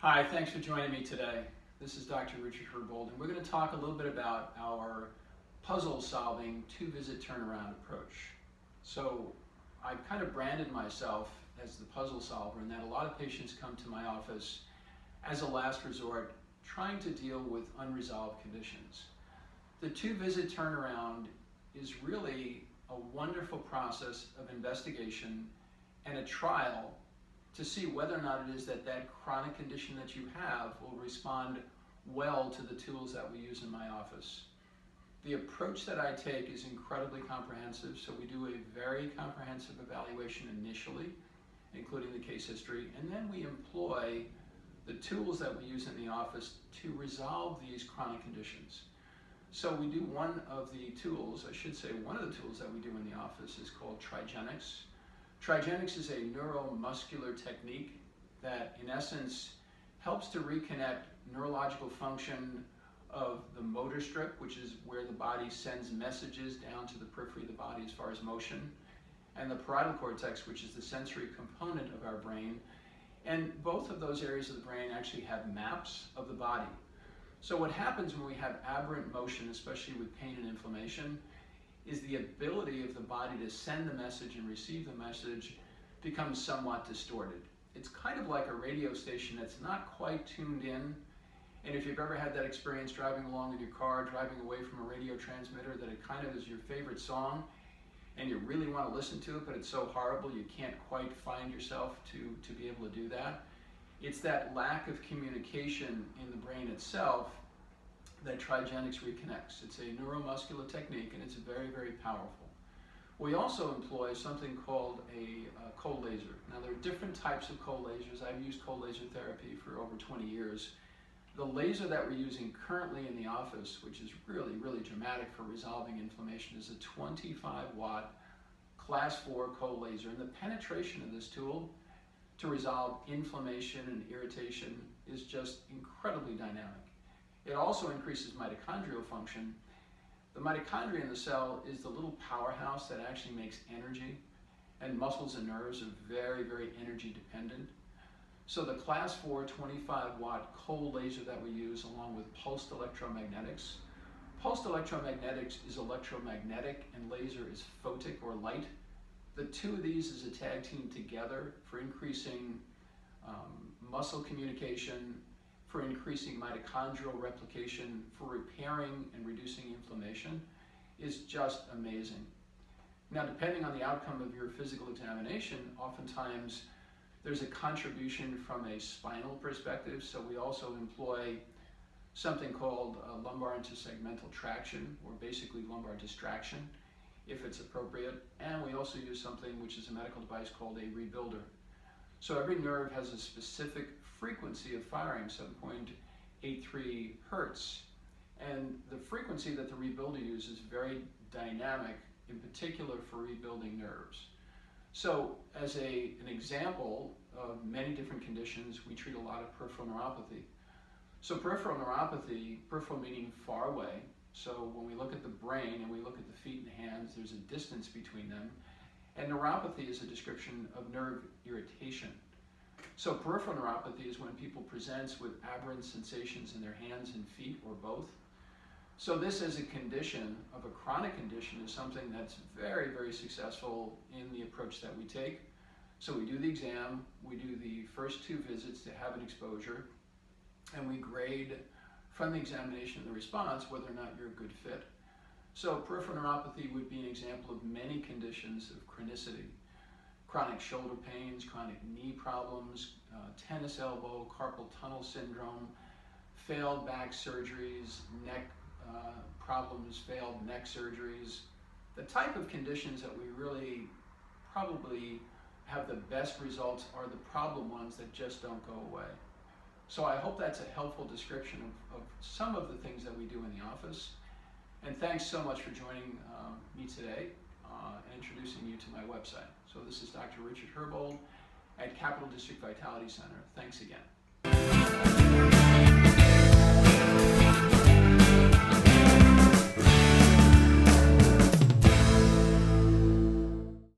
Hi, thanks for joining me today. This is Dr. Richard Herbold, and we're going to talk a little bit about our puzzle-solving two-visit turnaround approach. So I've kind of branded myself as the puzzle solver in that a lot of patients come to my office as a last resort trying to deal with unresolved conditions. The two-visit turnaround is really a wonderful process of investigation and a trial to see whether or not it is that chronic condition that you have will respond well to the tools that we use in my office. The approach that I take is incredibly comprehensive, so we do a very comprehensive evaluation initially, including the case history, and then we employ the tools that we use in the office to resolve these chronic conditions. So we do one of the tools that we do in the office is called Trigenics. Trigenics is a neuromuscular technique that, in essence, helps to reconnect neurological function of the motor strip, which is where the body sends messages down to the periphery of the body as far as motion, and the parietal cortex, which is the sensory component of our brain. And both of those areas of the brain actually have maps of the body. So what happens when we have aberrant motion, especially with pain and inflammation, is the ability of the body to send the message and receive the message becomes somewhat distorted. It's kind of like a radio station that's not quite tuned in. And if you've ever had that experience driving along in your car, driving away from a radio transmitter, that it kind of is your favorite song, and you really want to listen to it, but it's so horrible you can't quite find yourself to be able to do that. It's that lack of communication in the brain itself that Trigenics reconnects. It's a neuromuscular technique, and it's very, very powerful. We also employ something called a cold laser. Now, there are different types of cold lasers. I've used cold laser therapy for over 20 years. The laser that we're using currently in the office, which is really, really dramatic for resolving inflammation, is a 25-watt class 4 cold laser. And the penetration of this tool to resolve inflammation and irritation is just incredibly dynamic. It also increases mitochondrial function. The mitochondria in the cell is the little powerhouse that actually makes energy, and muscles and nerves are very, very energy dependent. So the class 4 25-watt cold laser that we use, along with pulsed electromagnetics. Pulsed electromagnetics is electromagnetic and laser is photic or light. The two of these is a tag team together for increasing muscle communication, for increasing mitochondrial replication, for repairing and reducing inflammation, is just amazing. Now, depending on the outcome of your physical examination, oftentimes there's a contribution from a spinal perspective, so we also employ something called lumbar intersegmental traction, or basically lumbar distraction, if it's appropriate, and we also use something which is a medical device called a rebuilder. So every nerve has a specific frequency of firing, 7.83 hertz, and the frequency that the rebuilder uses is very dynamic, in particular for rebuilding nerves. So as an example of many different conditions, we treat a lot of peripheral neuropathy. So peripheral neuropathy, peripheral meaning far away, so when we look at the brain and we look at the feet and hands, there's a distance between them, and neuropathy is a description of nerve irritation. So peripheral neuropathy is when people present with aberrant sensations in their hands and feet, or both. So this as a condition of a chronic condition is something that's very, very successful in the approach that we take. So we do the exam, we do the first 2 visits to have an exposure, and we grade from the examination and the response whether or not you're a good fit. So peripheral neuropathy would be an example of many conditions of chronicity. Chronic shoulder pains, chronic knee problems, tennis elbow, carpal tunnel syndrome, failed back surgeries, neck problems, failed neck surgeries. The type of conditions that we really probably have the best results are the problem ones that just don't go away. So I hope that's a helpful description of some of the things that we do in the office. And thanks so much for joining me today and introducing you to my website. So this is Dr. Richard Herbold at Capital District Vitality Center. Thanks again.